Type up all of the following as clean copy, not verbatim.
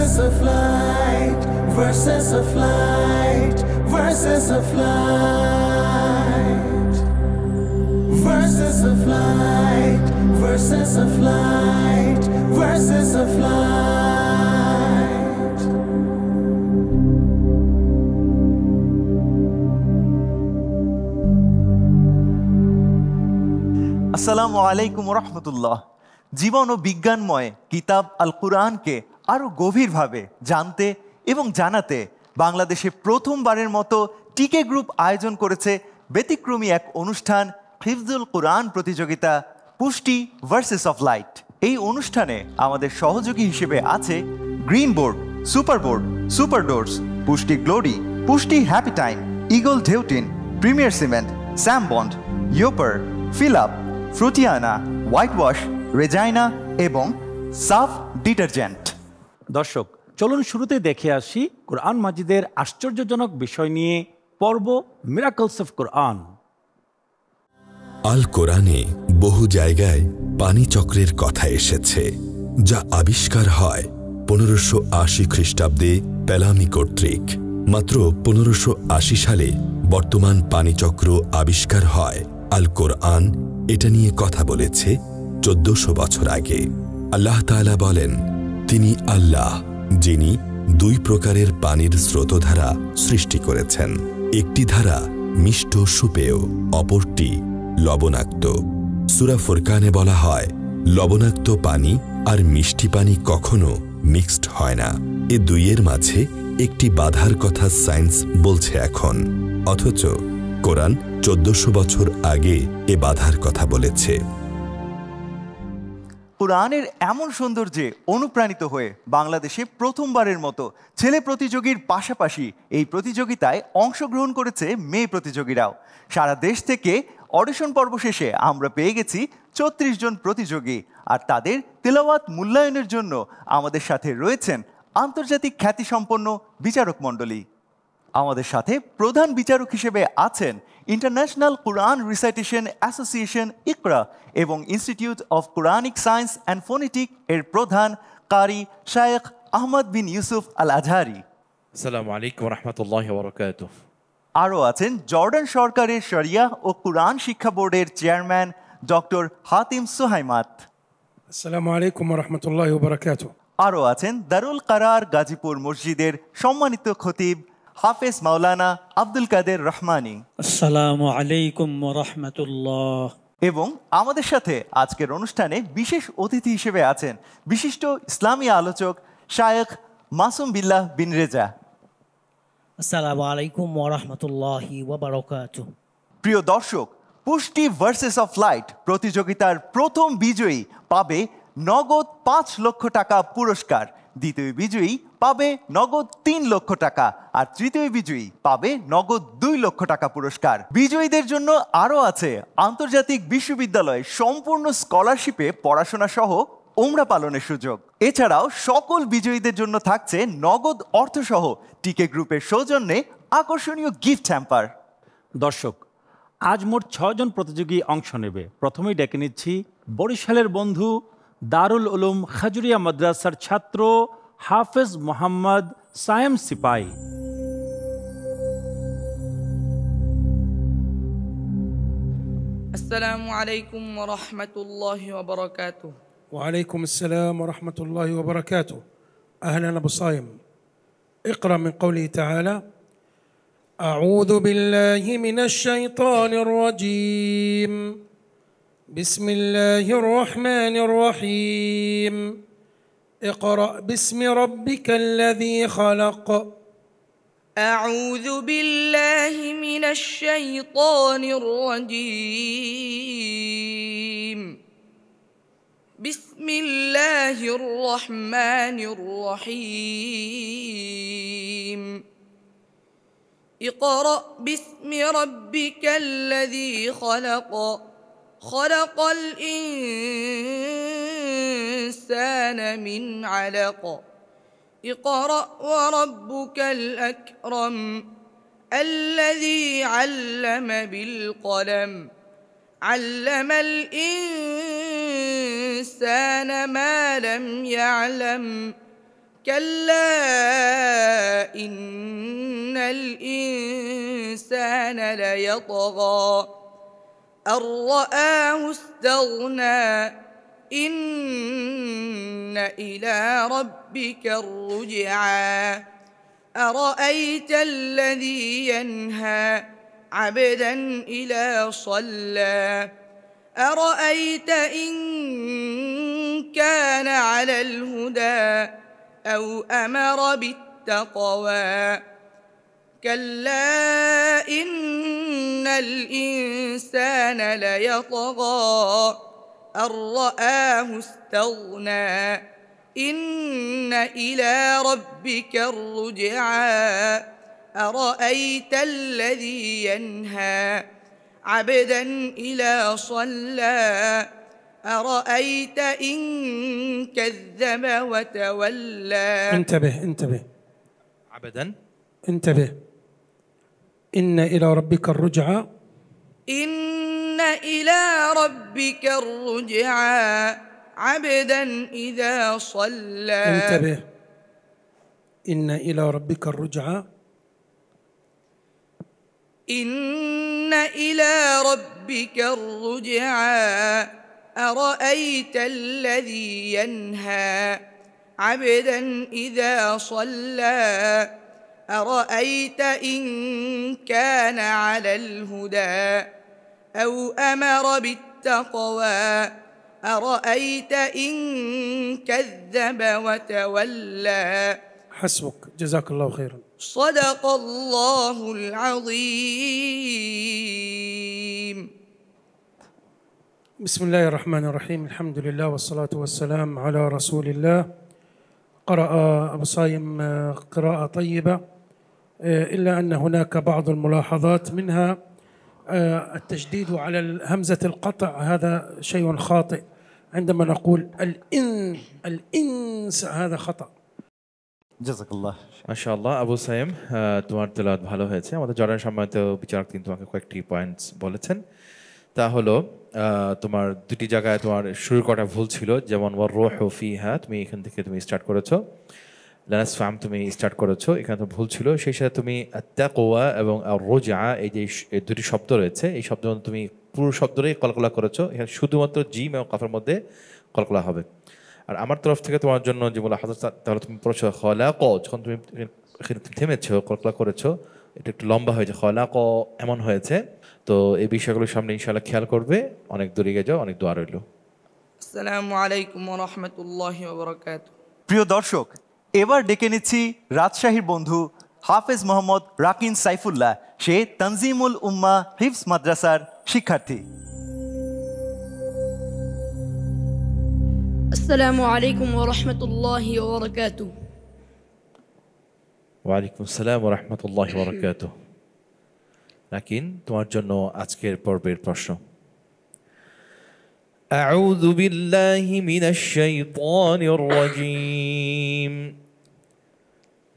verses of light, verses of light, verses of light, verses of light, verses of light, verses of light. আসসালামু আলাইকুম রহমতুল্লাহ। জীবন ও বিজ্ঞানময় কিতাব আল কুরআনকে আরও গভীরভাবে জানতে এবং জানাতে বাংলাদেশে প্রথমবারের মতো টিকে গ্রুপ আয়োজন করেছে ব্যতিক্রমী এক অনুষ্ঠান, হিফজুল কুরআন প্রতিযোগিতা পুষ্টি ভার্সেস অফ লাইট। এই অনুষ্ঠানে আমাদের সহযোগী হিসেবে আছে green board, super board, super doors, পুষ্টি গ্লোরি, পুষ্টি হ্যাপি টাইম, ইগল ঢেউটিন, প্রিমিয়ার সিমেন্ট, স্যাম বন্ড, ইয়োপার, ফিল-আপ, ফ্রুটিয়ানা, হোয়াইট ওয়াশ, রেজাইনা এবং সাফ ডিটারজেন্ট। দর্শক, চলুন শুরুতে দেখে আসি কোরআন মাজিদের আশ্চর্যজনক বিষয় নিয়ে পর্ব মিরাকলস অফ কোরআন। আল কোরআনে বহু জায়গায় পানি চক্রের কথা এসেছে, যা আবিষ্কার হয় 1580 খ্রিস্টাব্দে প্যালামি কর্তৃক। মাত্র 1580 সালে বর্তমান পানিচক্র আবিষ্কার হয়। আল কোরআন এটা নিয়ে কথা বলেছে 1400 বছর আগে। আল্লাহ তাআলা বলেন, তিনি আল্লাহ যিনি দুই প্রকারের পানির স্রোতধারা সৃষ্টি করেছেন। একটি ধারা মিষ্ট সুপেয়, অপরটি লবণাক্ত। সূরা ফুরকানে বলা হয়, লবণাক্ত পানি আর মিষ্টি পানি কখনো মিক্সড হয় না। এ দুইয়ের মাঝে একটি বাধার কথা সায়েন্স বলছে এখন, অথচ কোরআন 1400 বছর আগে এ বাধার কথা বলেছে। কোরআনের এমন সৌন্দর্যে অনুপ্রাণিত হয়ে বাংলাদেশে প্রথমবারের মতো ছেলে প্রতিযোগীর পাশাপাশি এই প্রতিযোগিতায় অংশগ্রহণ করেছে মেয়ে প্রতিযোগীরাও। সারা দেশ থেকে অডিশন পর্ব শেষে আমরা পেয়ে গেছি 34 জন প্রতিযোগী, আর তাদের তেলাওয়াত মূল্যায়নের জন্য আমাদের সাথে রয়েছেন আন্তর্জাতিক খ্যাতিসম্পন্ন বিচারক মণ্ডলী। আমাদের সাথে প্রধান বিচারক হিসেবে আছেন ইন্টারন্যাশনাল কোরআন রিসাইটেশন অ্যাসোসিয়েশন ইকরা এবং institute of Quranic science and phonetic এর প্রধান কারি শায়েখ আহমদ বিন ইউসুফ আল আজহারি। আসসালামু আলাইকুম ওয়া রাহমাতুল্লাহি ওয়া বারাকাতুহু। আরও আছেন জর্ডান সরকারের শরিয়া ও কোরআন শিক্ষা বোর্ডের চেয়ারম্যান ডক্টর হাতিম সুহাইমাত। আসসালামু আলাইকুম ওয়া রাহমাতুল্লাহি ওয়া বারাকাতুহু। আরও আছেন দারুল কারার গাজীপুর মসজিদের সম্মানিত খতিব হাফেজ মাওলানা আব্দুল কাদের রহমানী। আসসালামু আলাইকুম ওয়া রাহমাতুল্লাহ। এবং আমাদের সাথে আজকের অনুষ্ঠানে বিশেষ অতিথি হিসেবে আছেন বিশিষ্ট ইসলামী আলোচক শায়েখ মাসুম বিল্লাহ বিন রেজা। আসসালামু আলাইকুম ওয়া রাহমাতুল্লাহি ওয়া বারাকাতুহু। প্রিয় দর্শক, পুষ্টি ভার্সেস অফ লাইট প্রতিযোগিতার প্রথম বিজয়ী পাবে নগদ 5 লক্ষ টাকা পুরস্কার, দ্বিতীয় বিজয়ী পাবে নগদ 3 লক্ষ টাকা, আর তৃতীয় বিজয়ী পাবে নগদ 2 লক্ষ টাকা পুরস্কার। বিজয়ীদের জন্য আরও আছে আন্তর্জাতিক বিশ্ববিদ্যালয়ে সম্পূর্ণ স্কলারশিপে পড়াশোনা সহ ওমরা পালনের সুযোগ। এছাড়াও সকল বিজয়ীদের জন্য থাকছে নগদ অর্থসহ টিকে গ্রুপের সৌজন্যে আকর্ষণীয় গিফট হ্যাম্পার। দর্শক, আজ মোট 6 জন প্রতিযোগী অংশ নেবে। প্রথমেই ডেকে নিচ্ছি বরিশালের বন্ধু দারুল উলুম খাজুরিয়া মাদ্রাসার ছাত্র হাফেজ মোহাম্মদ সায়েম সিপাই। আসসালামু আলাইকুম ওয়া রাহমাতুল্লাহি ওয়া বারাকাতুহু। وعليكم السلام ورحمة الله وبركاته. أهلا أبو صايم. اقرأ من قوله تعالى: أعوذ بالله من الشيطان الرجيم. بسم الله الرحمن الرحيم. اقرأ باسم ربك الذي خلق. أعوذ بالله من الشيطان الرجيم. بسم الله الرحمن الرحيم. اقرأ باسم ربك الذي خلق. خلق الإنسان من علق. اقرأ وربك الأكرم. الذي علم بالقلم. علم الإنسان ما لم يعلم. كلا إن الإنسان ليطغى أن رآه استغنى إن إلى ربك الرجعى أرأيت الذي ينهى عبدا إذا صلى أرأيت إن كان على الهدى أو أمر بالتقوى كلا إن الإنسان ليطغى أن رآه استغنى إن إلى ربك الرجعى أرأيت الذي ينهى عبدا إذا صلى أرأيت إن كذب وتولى انتبه عبدا انتبه. إن إلى ربك الرجعى. إن إلى ربك الرجعى عبدا إذا صلى انتبه. إن إلى ربك الرجعى. إن إلى ربك الرجعى أرأيت الذي ينهى عبدا إذا صلى أرأيت إن كان على الهدى أو أمر بالتقوى أرأيت إن كذب وتولى. حسبك، جزاك الله خيرا. صدق الله العظيم. بسم الله الرحمن الرحيم. الحمد لله والصلاة والسلام على رسول الله. قرأ أبو صايم قراءة طيبة، إلا أن هناك بعض الملاحظات، منها التشديد على همزة القطع، هذا شيء خاطئ. عندما نقول الإنس هذا خطأ. জাযাকাল্লাহ। মাশাআল্লাহ আবু সাইম, তোমার তেলাওয়াত ভালো হয়েছে। আমাদের জর্ডান সম্মানিত বিচারক তিনি তোমাকে কয়েকটি পয়েন্টস বলেছেন। তা হলো তোমার দুটি জায়গায় তোমার শুরু করা ভুল ছিল, যেমন ওয়ার রূহু ফিহা তুমি এখান থেকে তুমি স্টার্ট করেছো, লানাস ফাম তুমি স্টার্ট করেছো, এখানে তো ভুল ছিল। সেই সাথে তুমি আত-তাকওয়া এবং আর-রুজআ এই যে দুটি শব্দ রয়েছে, এই শব্দ তুমি পুরো শব্দটাই কলকলা করেছো। এখানে শুধুমাত্র জিম এবং কাফের মধ্যে কলকলা হবে। আর আমার তরফ থেকে তোমার জন্য যে বলা হাজার, তাহলে তুমি পড়েছো খলাক, যখন তুমি থেমেছো কলকলা করেছো, এটা একটু লম্বা হয়েছে, খলাক এমন হয়েছে। তো এই বিষয়গুলোর সামনে ইনশাআল্লাহ খেয়াল করবে। অনেক দূরে গিয়ে যাও, অনেক দোয়া রইল। আসসালামু আলাইকুম ওয়া রাহমাতুল্লাহি ওয়া বারাকাতুহু। প্রিয় দর্শক, এবার ডেকে নিচ্ছি রাজশাহীর বন্ধু হাফেজ মোহাম্মদ রাকিন সাইফুল্লাহ, সে তানজিমুল উম্মাহ হিফজ মাদ্রাসার শিক্ষার্থী। আসসালামু আলাইকুম ওয়া রাহমাতুল্লাহি ওয়া বারাকাতুহু। ওয়া আলাইকুম আসসালাম ওয়া রাহমাতুল্লাহি ওয়া বারাকাতুহু। রাকিন, তোমার জন্য আজকের পর্বের প্রশ্ন। আউযু বিল্লাহি মিনাশ শাইতানির রাজীম।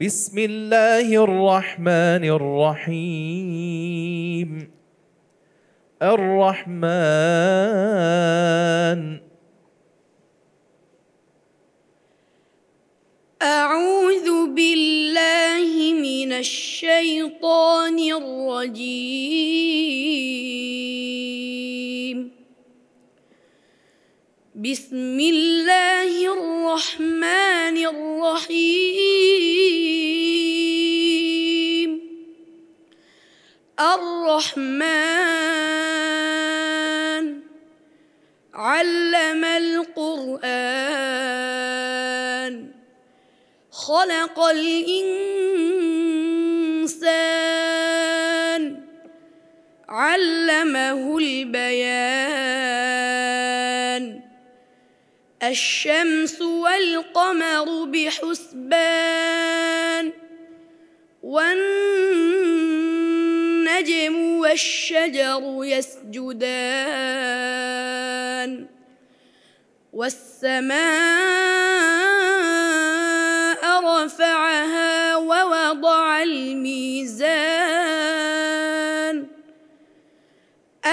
বিসমিল্লাহির রহমানির রহিম। আর রহমান। أعوذ بالله من الشيطان الرجيم. بسم الله الرحمن الرحيم. الرحمن علم القرآن خلق الإنسان علمه البيان. الشمس والقمر بحسبان والنجم والشجر يسجدان والسماء رفعها ووضع الميزان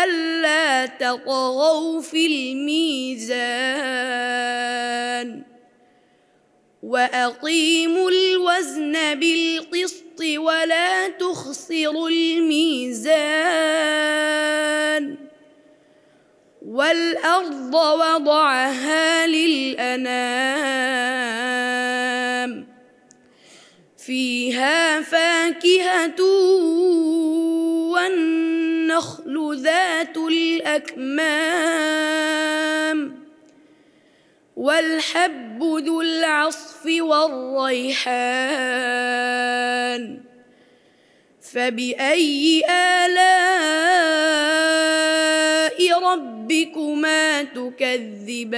ألا تطغوا في الميزان وأقيموا الوزن بالقسط ولا تخسروا الميزان والأرض وضعها للأنام فيها فاكهة والنخل ذات الأكمام والحب ذو العصف والريحان فبأي آلاء ربكما تكذبان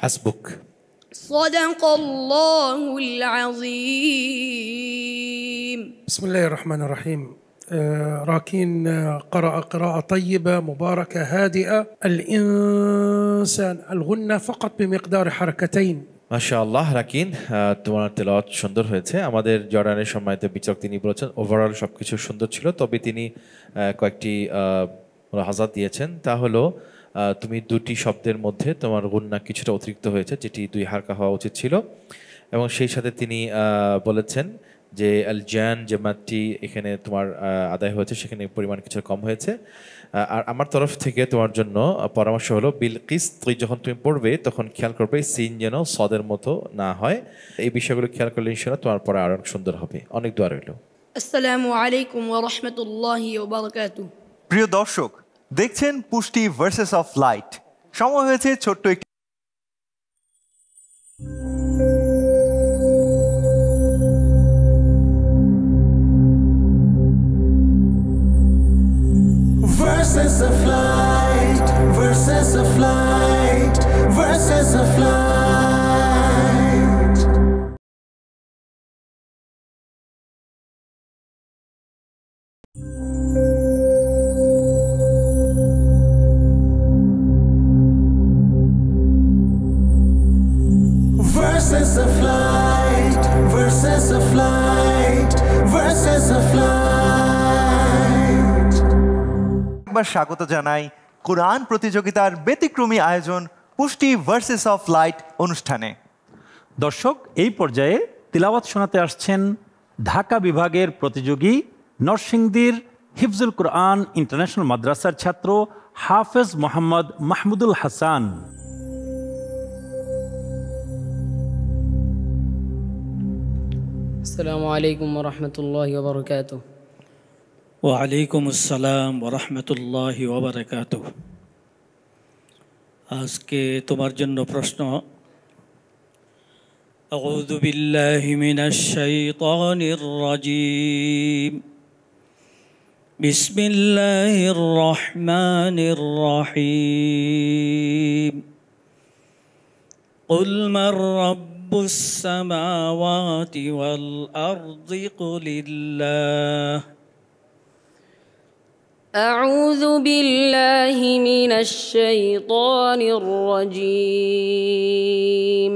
حسبك. صدق الله العظيم. بسم الله الرحمن الرحيم. راكين قرأ قراءة طيبة مباركة هادئة. الإنسان الغنة فقط بمقدار حركتين. মাশাআল্লাহ রাকিন, তোমার তেলাওয়াত সুন্দর হয়েছে। আমাদের জর্ডানের সম্মানিত বিচারক তিনি বলেছেন ওভারঅল সবকিছু সুন্দর ছিল, তবে তিনি কয়েকটি মুলাহাজাত দিয়েছেন। তা হলো তুমি দুটি শব্দের মধ্যে তোমার গুন্না কিছুটা অতিরিক্ত হয়েছে, যেটি 2 হারকা হওয়া উচিত ছিল। এবং সেই সাথে তিনি বলেছেন যে আল জান যে মাতটি এখানে তোমার আদায় হয়েছে সেখানে পরিমাণ কিছুটা কম হয়েছে। আর আমার তরফ থেকে তোমার জন্য পরামর্শ হলো বিলকিস, তুই যখন তুমি পড়বে তখন খেয়াল করবে সিন যেন সদের মতো না হয়। এই বিষয়গুলো খেয়াল করলে ইনশাআল্লাহ তোমার পড়া আরো সুন্দর হবে। অনেক দোয়া রইল। আসসালামু আলাইকুম ওয়া রাহমাতুল্লাহি ওয়া বারাকাতুহু। প্রিয় দর্শক, দেখছেন পুষ্টি ভার্সেস অফ লাইট। সময় হয়েছে ছোট্ট একটি Verses of light, verses of light, verses of light. Verses of light, verses of light, verses of light. একবার স্বাগত জানাই কোরআন প্রতিযোগিতার ব্যতিক্রমী আয়োজন পুষ্টি ভার্সেস অফ লাইট অনুষ্ঠানে। দর্শক, এই পর্যায়ে তিলাওয়াত শোনাতে আসছেন ঢাকা বিভাগের প্রতিযোগী নরসিংদীর হিফজুল কোরআন ইন্টারন্যাশনাল মাদ্রাসার ছাত্র হাফেজ মোহাম্মদ মাহমুদুল হাসান। আসসালামু আলাইকুম ওয়া রাহমাতুল্লাহি ওয়া বারাকাতুহু। ওয়ালাইকুম আসসালাম ওয়া রাহমাতুল্লাহি ওয়া বারাকাতুহু। আজকে তোমার জন্য প্রশ্ন। আউযু বিল্লাহি মিনাশ শাইতানির রাজীম। বিসমিল্লাহির রহমানির রহিম। قل من رب السماوات والأرض قل الله. أعوذ بالله من الشيطان الرجيم.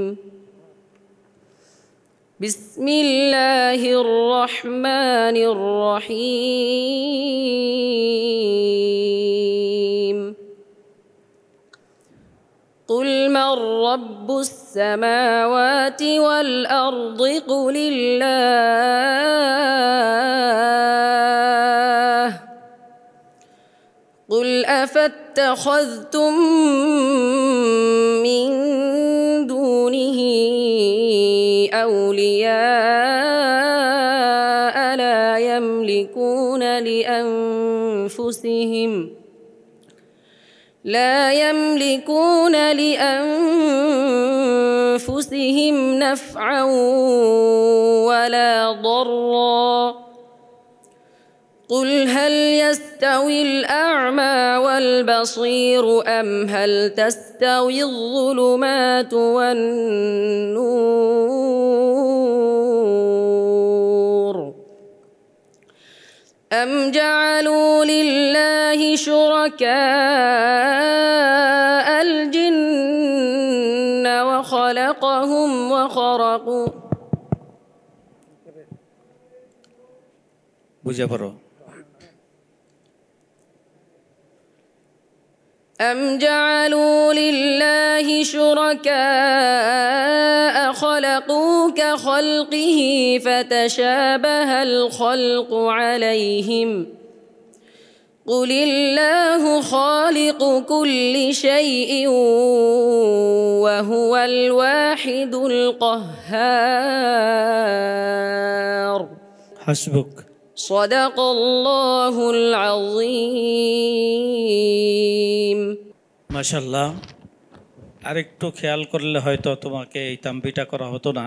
بسم الله الرحمن الرحيم. قل من رب السماوات والأرض قل الله. قل أفاتخذتم من دونه أولياء لا يملكون لأنفسهم نفعا ولا ضرا. قل هل يستوي الأعمى والبصير أم هل تستوي الظلمات والنور أم جعلوا لله شركاء الجن وخلقهم وخرقوا বুঝে পড়ো। أم جعلوا لله شركاء خلقوا كخلقه فتشابه الخلق عليهم قل الله خالق كل شيء وهو الواحد القهار حسبك صدق الله العظيم মাশাআল্লাহ। আরেকটু খেয়াল করলে হয়তো তোমাকে এই তাম্বিটা করা হতো না।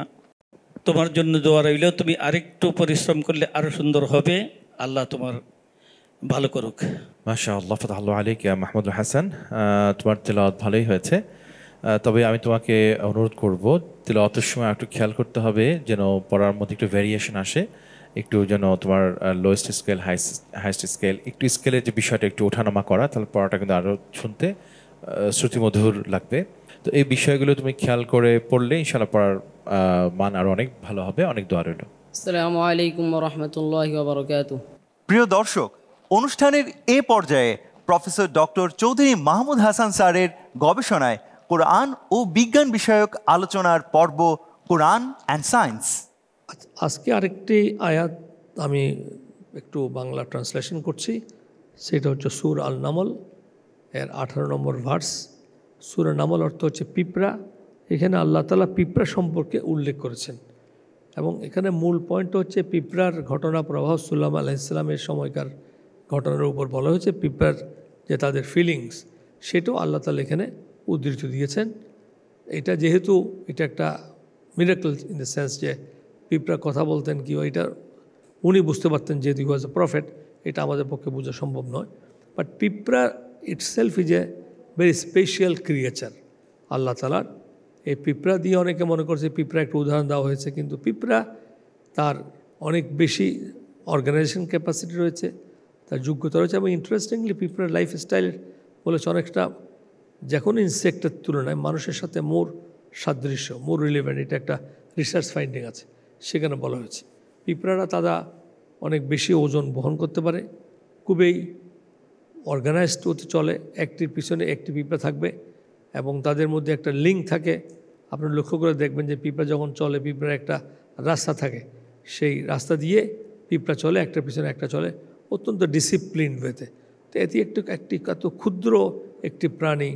তোমার জন্য দোয়া রইল, তুমি আরেকটু পরিশ্রম করলে আরো সুন্দর হবে। আল্লাহ তোমার ভালো করুক। মাশাআল্লাহ, ফাতাহাল্লাহু আলাইক ইয়া মাহমুদুল হাসান। তোমার তেলাওয়াত ভালোই হয়েছে, তবে আমি তোমাকে অনুরোধ করব তেলাওয়াতের সময় একটু খেয়াল করতে হবে যেন পড়ার মধ্যে একটু ভেরিয়েশন আসে, একটু যেন তোমার লোয়েস্ট স্কেল হাইস্ট স্কেল একটু স্কেলের যে বিষয়টা একটু ওঠানামা করা, তাহলে পড়াটা কিন্তু আরও শুনতে শ্রুতিমধুর লাগবে। তো এই বিষয়গুলো তুমি খেয়াল করে পড়লে ইনশাআল্লাহ পড়ার মান আরও অনেক ভালো হবে। অনেক দোয়া রইল। আসসালামু আলাইকুম ওয়া রাহমাতুল্লাহি ওয়া বারাকাতুহু। প্রিয় দর্শক, অনুষ্ঠানের এ পর্যায়ে প্রফেসর ডক্টর চৌধুরী মাহমুদ হাসান স্যারের গবেষণায় কোরআন ও বিজ্ঞান বিষয়ক আলোচনার পর্ব কোরআন অ্যান্ড সায়েন্স। আজকে আরেকটি আয়াত আমি একটু বাংলা ট্রান্সলেশন করছি, সেটা হচ্ছে সূর আল নামল এর 18 নম্বর ভার্স। সূর নামল অর্থ হচ্ছে পিঁপড়া। এখানে আল্লাহ তাআলা পিঁপড়া সম্পর্কে উল্লেখ করেছেন এবং এখানে মূল পয়েন্ট হচ্ছে পিঁপড়ার ঘটনা প্রবাহ সুলাইমান আলাইহিস সালামের সময়কার ঘটনার উপর বলা হয়েছে। পিঁপড়ার যে তাদের ফিলিংস সেটাও আল্লাহ তাআলা এখানে উদ্ধৃতি দিয়েছেন। এটা যেহেতু এটা একটা মিরাকল ইন দ্য সেন্স যে পিঁপড়া কথা বলতেন কি, এটা উনি বুঝতে পারতেন যেহেতু হি ওয়াজ এ প্রফেট, এটা আমাদের পক্ষে বোঝা সম্ভব নয়। বাট পিঁপড়া itself is a very special creature আল্লাহ তাআলার। এই পিঁপড়া দিয়ে অনেকে মনে করছে পিঁপড়া একটা উদাহরণ দেওয়া হয়েছে, কিন্তু পিঁপড়া তার অনেক বেশি অর্গানাইজেশন ক্যাপাসিটি রয়েছে, তার যোগ্যতা রয়েছে এবং ইন্টারেস্টিংলি পিঁপড়ার লাইফস্টাইলের বলেছে অনেকটা যে কোনো ইনসেক্টের তুলনায় মানুষের সাথে মোর সাদৃশ্য, মোর রিলেভেন্ট। এটা একটা রিসার্চ ফাইন্ডিং আছে, সেখানে বলা হয়েছে পিঁপড়ারা তারা অনেক বেশি ওজন বহন করতে পারে, খুবই অর্গানাইজড হতে চলে, একটির পিছনে একটি পিঁপড়া থাকবে এবং তাদের মধ্যে একটা লিঙ্ক থাকে। আপনি লক্ষ্য করে দেখবেন যে পিঁপড়া যখন চলে, পিঁপড়ার একটা রাস্তা থাকে, সেই রাস্তা দিয়ে পিঁপড়া চলে, একটার পিছনে একটা চলে অত্যন্ত ডিসিপ্লিন ওয়েতে। তো এটি একটি এত ক্ষুদ্র একটি প্রাণী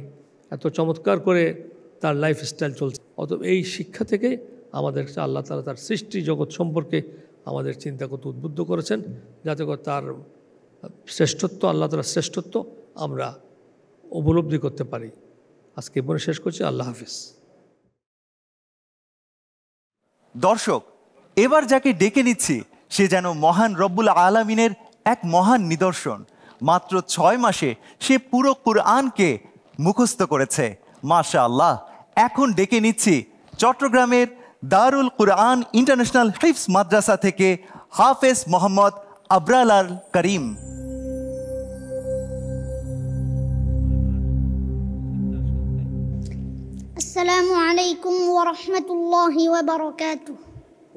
এত চমৎকার করে তার লাইফস্টাইল চলছে। অতএব এই শিক্ষা থেকে আমাদের আল্লাহ তাআলা তার সৃষ্টি জগৎ সম্পর্কে আমাদের চিন্তা করতে উদ্বুদ্ধ করেছেন, যাতে করে তার শ্রেষ্ঠত্ব, আল্লাহ তাআলার শ্রেষ্ঠত্ব আমরা উপলব্ধি করতে পারি। আজকে বলে শেষ করছি। আল্লাহ হাফিজ। দর্শক, এবার যাকে ডেকে নিচ্ছি সে যেন মহান রব্বুল আলামিনের এক মহান নিদর্শন। মাত্র 6 মাসে সে পুরো কুরআনকে মুখস্থ করেছে, মাশাআল্লাহ। এখন ডেকে নিচ্ছি চট্টগ্রামের দারুল কুরআন ইন্টারন্যাশনাল হিফজ মাদ্রাসা থেকে হাফেজ মোহাম্মদ আবরার আল করিম। আসসালামু আলাইকুম ওয়া রাহমাতুল্লাহি ওয়া বারাকাতুহু।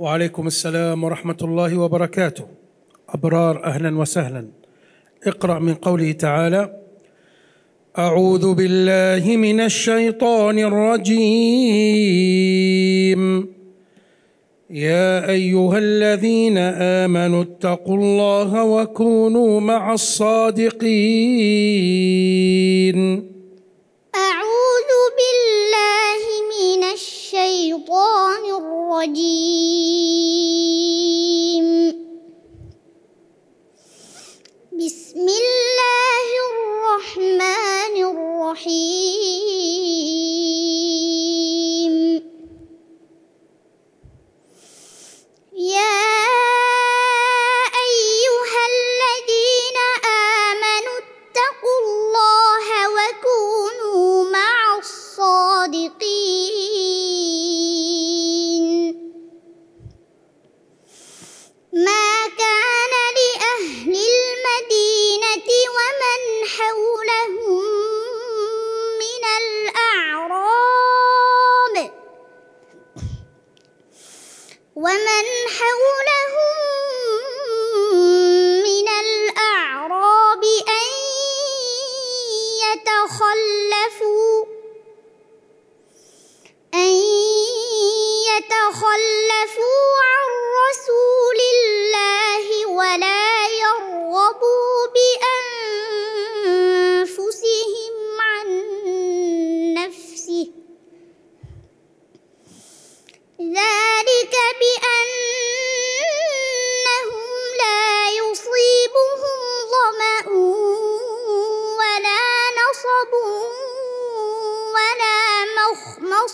وعليكم السلام ورحمة الله وبركاته. أبرار أهلا وسهلا. اقرأ من قوله تعالى: أعوذ بالله من الشيطان الرجيم. يا أيها الذين آمنوا اتقوا الله وكونوا مع الصادقين. أعوذ بالله من الشيطان الرجيم. بسم الله الرحمن الرحيم. يا أيها الذين آمنوا اتقوا الله وكونوا مع الصادقين.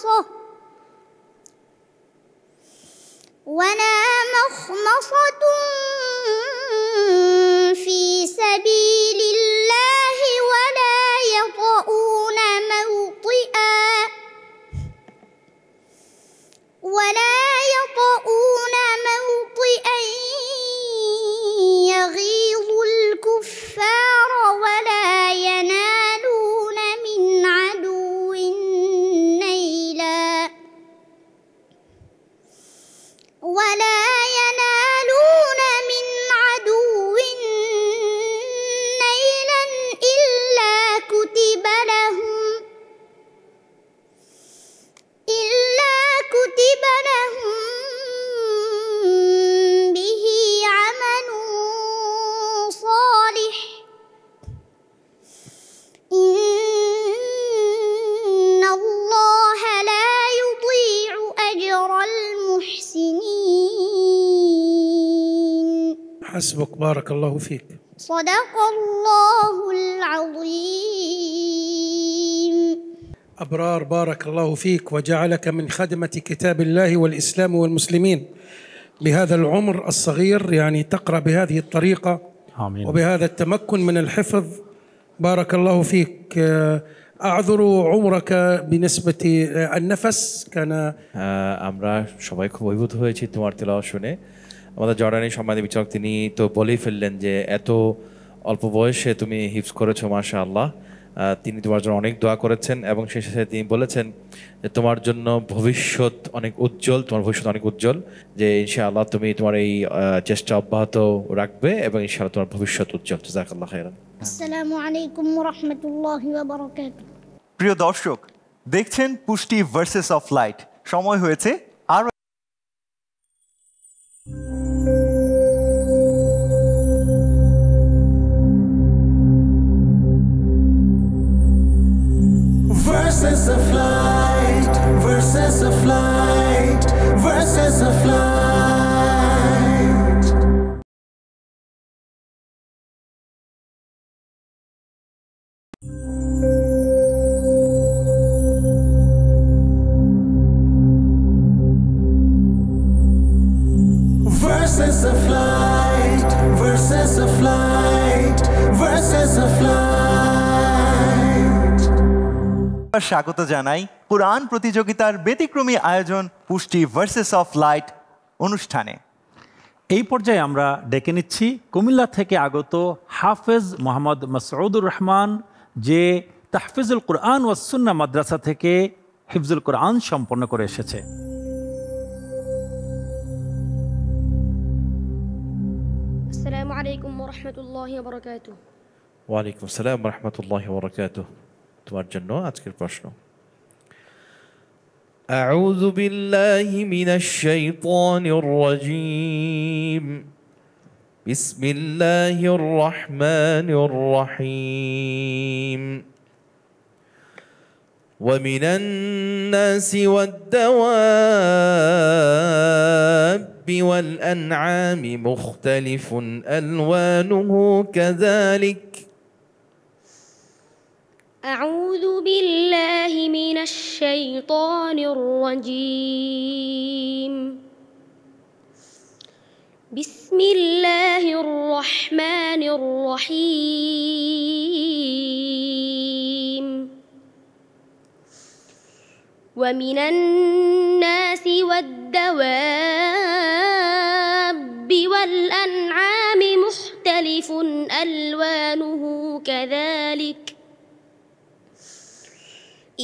مخمصة ولا مخمصة في سبيل الله ولا يطؤون موطئا يغيظ الكفار ولا ينالون من عدو نيلا إلا كتب لهم به عمل صالح إن الله لا يضيع أجر المحسنين. حسبك، بارك الله فيك. صدق الله العظيم. أبرار، بارك الله فيك وجعلك من خدمة كتاب الله والإسلام والمسلمين بهذا العمر الصغير، يعني تقرأ بهذه الطريقة آمين. وبهذا التمكن من الحفظ. بارك الله فيك. أعذر عمرك بنسبة النفس كان আমরা সবাই খুব অভিভূত হয়েছি তোমার তেলাওয়াত শুনে। আমাদের জর্ডানি সম্মানিত বিচারক তিনি তো বলেই ফেললেন যে এত অল্প বয়সে তুমি হিফজ করেছো, মাশাআল্লাহ। তিনি তোমার জন্য অনেক দোয়া করেছেন এবং শেষে তিনি বলেছেন যে তোমার জন্য ভবিষ্যৎ অনেক উজ্জ্বল, যে ইনশাআল্লাহ তুমি তোমার এই চেষ্টা অব্যাহত রাখবে এবং ইনশাআল্লাহ তোমার ভবিষ্যৎ উজ্জ্বল। জাযাকাল্লাহু খাইরান। আসসালামু আলাইকুম ওয়া রাহমাতুল্লাহি ওয়া বারাকাতুহু। প্রিয় দর্শক, দেখছেন পুষ্টি ভার্সেস অফ লাইট। সময় হয়েছে আরো Verses of light, verses of light, verses of light. Verses of light, verses of light, verses of light. স্বাগত জানাই কুরআন প্রতিযোগিতার ব্যতিক্রমী আয়োজন পুষ্টি ভার্সেস অফ লাইট অনুষ্ঠানে। এই পর্যায়ে আমরা ডেকে নিচ্ছি কুমিল্লা থেকে আগত হাফেজ মোহাম্মদ মাসউদুর রহমান, যে তাহফিজুল কুরআন ওয়াস সুন্নাহ মাদ্রাসা থেকে হিফজুল কুরআন সম্পন্ন করে এসেছে। আসসালামু আলাইকুম ওয়া রাহমাতুল্লাহি ওয়া বারাকাতুহু। ওয়া আলাইকুম আসসালাম ওয়া রাহমাতুল্লাহি ওয়া বারাকাতুহু। তোমার জন্য আজকের প্রশ্ন। أعوذ بالله من الشيطان الرجيم. بسم الله الرحمن الرحيم. ومن الناس والدواب والأنعام مختلف ألوانه كذلك. أعوذ بالله من الشيطان الرجيم. بسم الله الرحمن الرحيم. ومن الناس والدواب والأنعام مختلف ألوانه كذلك.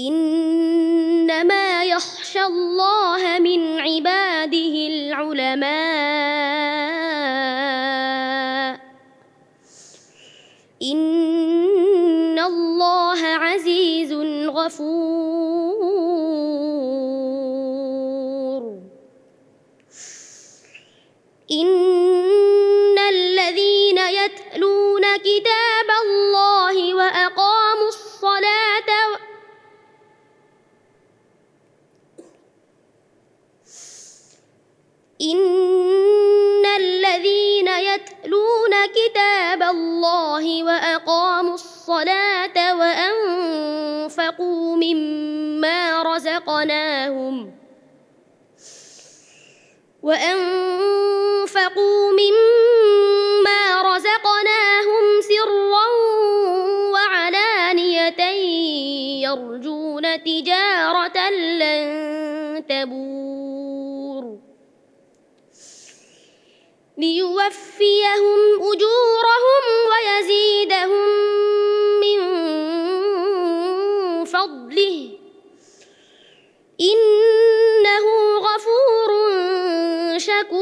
إنما يخشى الله من عباده العلماء. إن الله عزيز غفور. إن الذين يتلون كتاب الله وأقاموا الصلاة إن الذين يتلون كتاب الله وأقاموا الصلاة الصلاة وأنفقوا مما رزقناهم سرا وعلانية يرجون تجارة لن تبور ليوفيهم أجورهم ويزيدهم من فضله إنه غفور شكور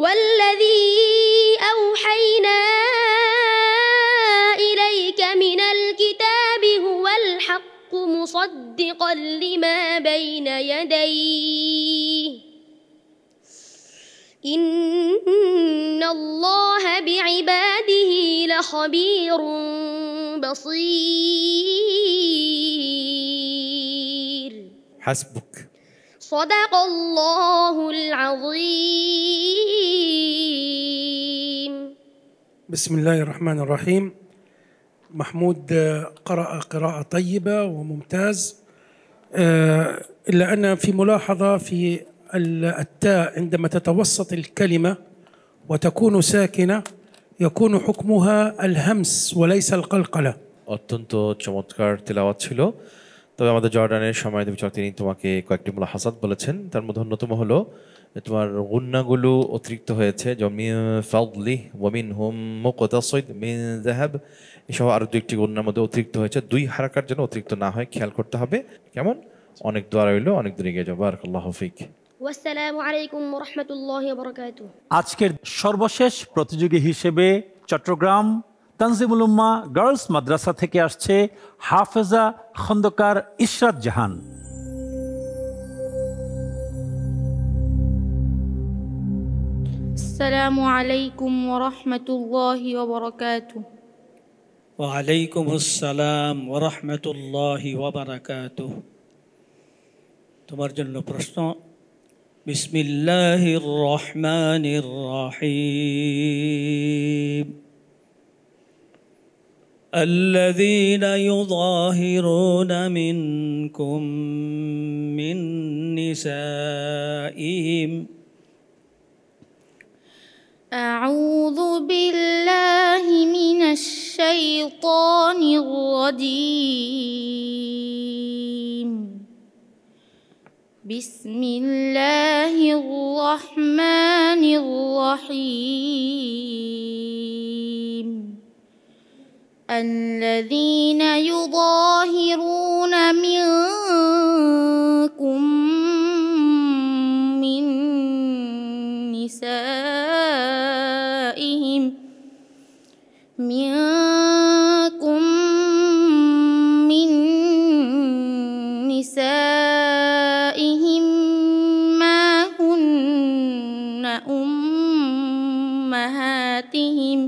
والذي أوحينا إليك من الكتاب هو الحق مصدقا لما بين يديه إن الله بعباده لخبير بصير. حسبك. صدق الله العظيم. بسم الله الرحمن الرحيم. محمود قرأ قراءة طيبة وممتاز، إلا أن في ملاحظة في التاء عندما تتوسط الكلمة وتكون ساكنة يكون حكمها الهمس وليس القلقلة. অত্যন্ত চমৎকার তেলাওয়াত ছিল। তবে আমাদের জর্ডানের সম্মানিত বিচারক তিনি তোমাকে কয়েকটি মুলাহাজাত বলেছেন। তার মধ্যে অন্যতম হলো তোমার গুন্নাগুলো অতিরিক্ত হয়েছে, মিন ফাদলি ওয়া মিনহুম মুকতাসিদ মিন যাহাব, এসব আরও দুইটি গুন্নার মধ্যে অতিরিক্ত হয়েছে। দুই হারাকার জন্য অতিরিক্ত না হয় খেয়াল করতে হবে। কেমন? অনেক দোয়া রইল, অনেক দূর এগিয়ে যাও। বারাকাল্লাহু ফিক। আসসালামু আলাইকুম ওয়া রাহমাতুল্লাহি ওয়া বারাকাতুহু। আজকের সর্বশেষ প্রতিযোগী হিসেবে চট্টগ্রাম তানজিমুল উম্মাহ গার্লস মাদ্রাসা থেকে আসছে হাফেজা খন্দকার ইশরাত জাহান। আসসালামু আলাইকুম ওয়া রাহমাতুল্লাহি ওয়া বারাকাতুহু। ওয়া আলাইকুম আসসালাম ওয়া রাহমাতুল্লাহি ওয়া বারাকাতুহু। তোমার জন্য প্রশ্ন, বিসমিল্লাহির রহমানির রহিম। الذين يظاهرون منكم من نسائهم. أعوذ بالله من الشيطان الرجيم. بسم الله الرحمن الرحيم. الذين يظاهرون منكم من نسائهم ما هن أمهاتهم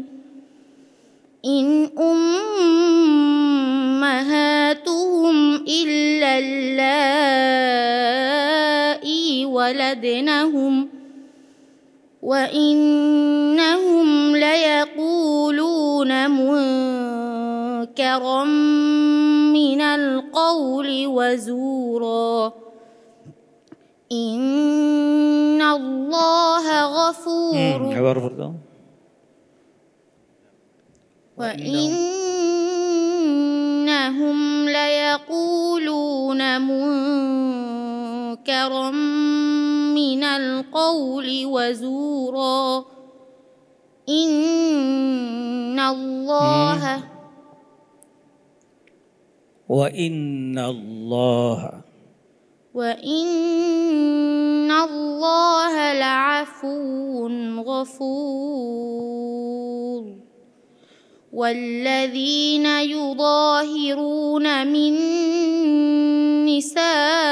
إن أمهاتهم إلا اللائي ولدنهم وإنهم ليقولون منكرا من القول وزورا إن الله غفور وإنهم ليقولون منكرا من القول وزورا إن الله وإن الله لعفو غفور. والذين يظاهرون من نسائهم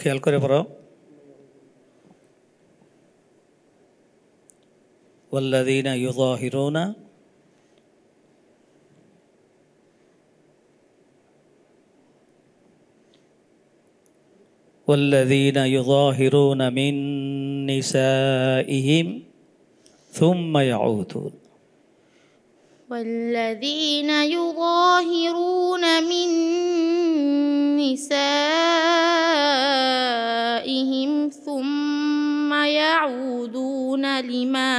খেয়াল করে পড়ো। والذين يظاهرون والذين يظاهرون من نسائهم ثم يعودون والذين يظاهرون من نسائهم ثم يعودون لما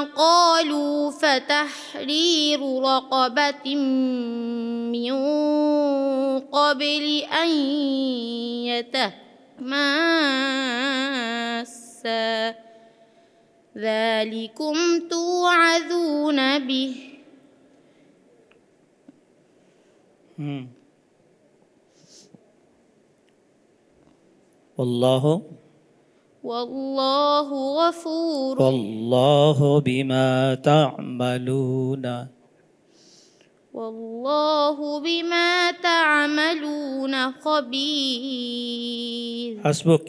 قالوا فتحرير رقبة من قبل أن يتماسا ذلكم توعظون به والله غفور والله بما تعملون خبير حسبك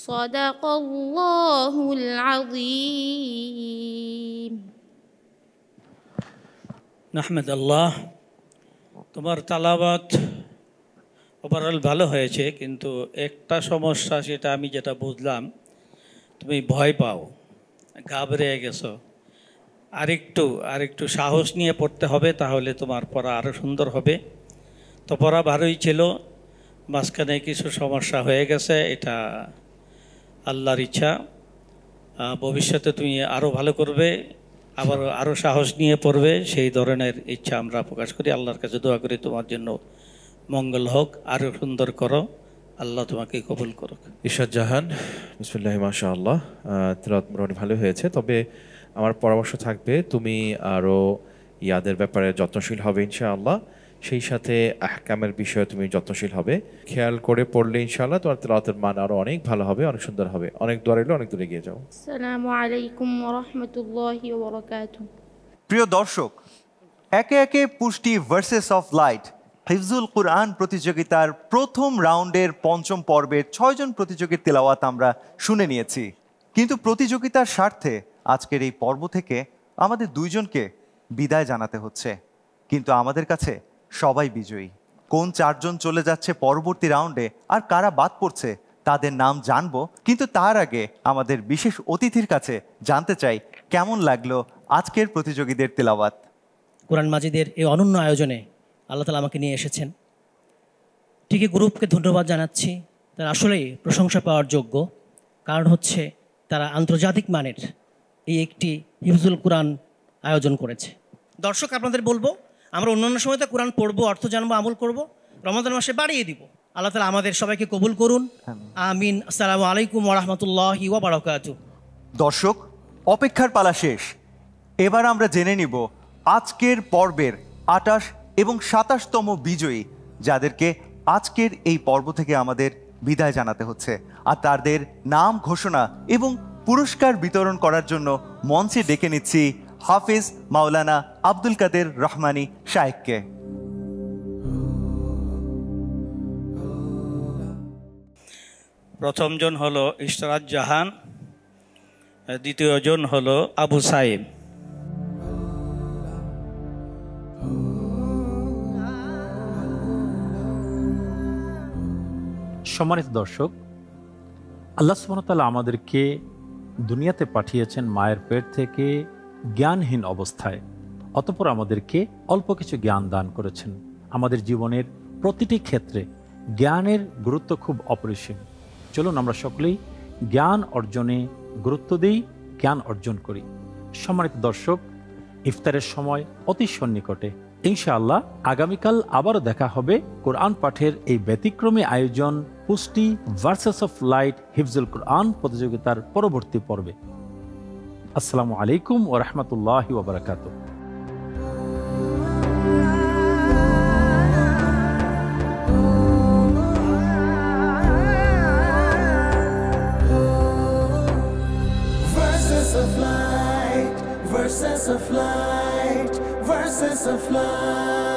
صدق الله العظيم নাহমাদ আল্লাহ। তোমার তালাওয়াত ওভারঅল ভালো হয়েছে, কিন্তু একটা সমস্যা, সেটা আমি যেটা বুঝলাম, তুমি ভয় পাও, ঘাবড়ে গেছো। আরেকটু সাহস নিয়ে পড়তে হবে, তাহলে তোমার পড়া আরও সুন্দর হবে। তো পড়া ভালোই ছিল, মাঝখানে কিছু সমস্যা হয়ে গেছে, এটা আল্লাহর ইচ্ছা। ভবিষ্যতে তুমি আরও ভালো করবে, আবার আরও সাহস নিয়ে পড়বে, সেই ধরনের ইচ্ছা আমরা প্রকাশ করি। আল্লাহর কাছে দোয়া করি তোমার জন্য মঙ্গল হোক, আরও সুন্দর করো, আল্লাহ তোমাকে কবুল করুক। ইরশাদ জাহান, বিসমিল্লাহ, মাশাআল্লাহ, তিলাওয়াত মোটামুটি ভালো হয়েছে। তবে আমার পরামর্শ থাকবে, তুমি আরও ইয়াদের ব্যাপারে যত্নশীল হবে ইনশাআল্লাহ। সেই সাথে আহকামের বিষয়ে তুমি যত্নশীল হবে, খেয়াল করে পড়লে ইনশাআল্লাহ তোমার তিলাওয়াতের মান আরও অনেক ভালো হবে, অনেক সুন্দর হবে। অনেক দোয়া রইল, অনেক দূরে এগিয়ে যাও। আসসালামু আলাইকুম ওয়া রাহমাতুল্লাহি ওয়া বারাকাতুহু। প্রিয় দর্শক, একে একে পুষ্টি ভার্সেস অফ লাইট হিফজুল কুরআন প্রতিযোগিতার প্রথম রাউন্ডের পঞ্চম পর্বের 6 জন প্রতিযোগীর তেলাওয়াত আমরা শুনে নিয়েছি। কিন্তু প্রতিযোগিতার স্বার্থে আজকের এই পর্ব থেকে আমাদের 2 জনকে বিদায় জানাতে হচ্ছে, কিন্তু আমাদের কাছে সবাই বিজয়ী। কোন 4 জন চলে যাচ্ছে পরবর্তী রাউন্ডে আর কারা বাদ পড়ছে তাদের নাম জানবো, কিন্তু তার আগে আমাদের বিশেষ অতিথির কাছে জানতে চাই কেমন লাগলো আজকের প্রতিযোগীদের তেলাওয়াত। কোরআন মাজিদের এই অনন্য আয়োজনে আল্লাহ তাআলা আমাকে নিয়ে এসেছেন, ঠিকই গ্রুপকে ধন্যবাদ জানাচ্ছি। তারা আসলেই প্রশংসা পাওয়ার যোগ্য, কারণ হচ্ছে তারা আন্তর্জাতিক মানের এই একটি হিফজুল কোরআন আয়োজন করেছে। দর্শক, আপনাদের বলবো, আমরা অন্যান্য সময় তো কোরআন পড়বো, অর্থ জানবো, আমল করব, রমাদান মাসে বাড়িয়ে দিব। আল্লাহ তাআলা আমাদের সবাইকে কবুল করুন, আমিন। আসসালামু আলাইকুম ওয়া রাহমাতুল্লাহি ওয়া বারাকাতুহু। দর্শক, অপেক্ষার পালা শেষ। এবার আমরা জেনে নিব আজকের পর্বের 28 এবং 27তম বিজয়ী, যাদেরকে আজকের এই পর্ব থেকে আমাদের বিদায় জানাতে হচ্ছে। আর তাদের নাম ঘোষণা এবং পুরস্কার বিতরণ করার জন্য মঞ্চে ডেকে নিচ্ছি হাফেজ মাওলানা আব্দুল কাদের রহমানী শায়েখকে। প্রথম জন হলো ইশরাত জাহান, দ্বিতীয় জন হলো আবু সাইম। সম্মানিত দর্শক, আল্লাহ সুবহানাহু ওয়া তাআলা আমাদেরকে দুনিয়াতে পাঠিয়েছেন মায়ের পেট থেকে জ্ঞানহীন অবস্থায়, অতঃপর আমাদেরকে অল্প কিছু জ্ঞান দান করেছেন। আমাদের জীবনের প্রতিটি ক্ষেত্রে জ্ঞানের গুরুত্ব খুব অপরিসীম। চলুন আমরা সকলেই জ্ঞান অর্জনে গুরুত্ব দিই, জ্ঞান অর্জন করি। সম্মানিত দর্শক, ইফতারের সময় অতি সন্নিকটে। ইনশাআল্লাহ আগামীকাল আবারও দেখা হবে কোরআন পাঠের এই ব্যতিক্রমী আয়োজন পুষ্টি ভার্সেস অফ লাইট হিফজুল কোরআন প্রতিযোগিতার পরবর্তী পর্বে। আসসালামু আলাইকুম ওয়া রাহমাতুল্লাহি ওয়া বারাকাতুহু। Verses of light, verses of light.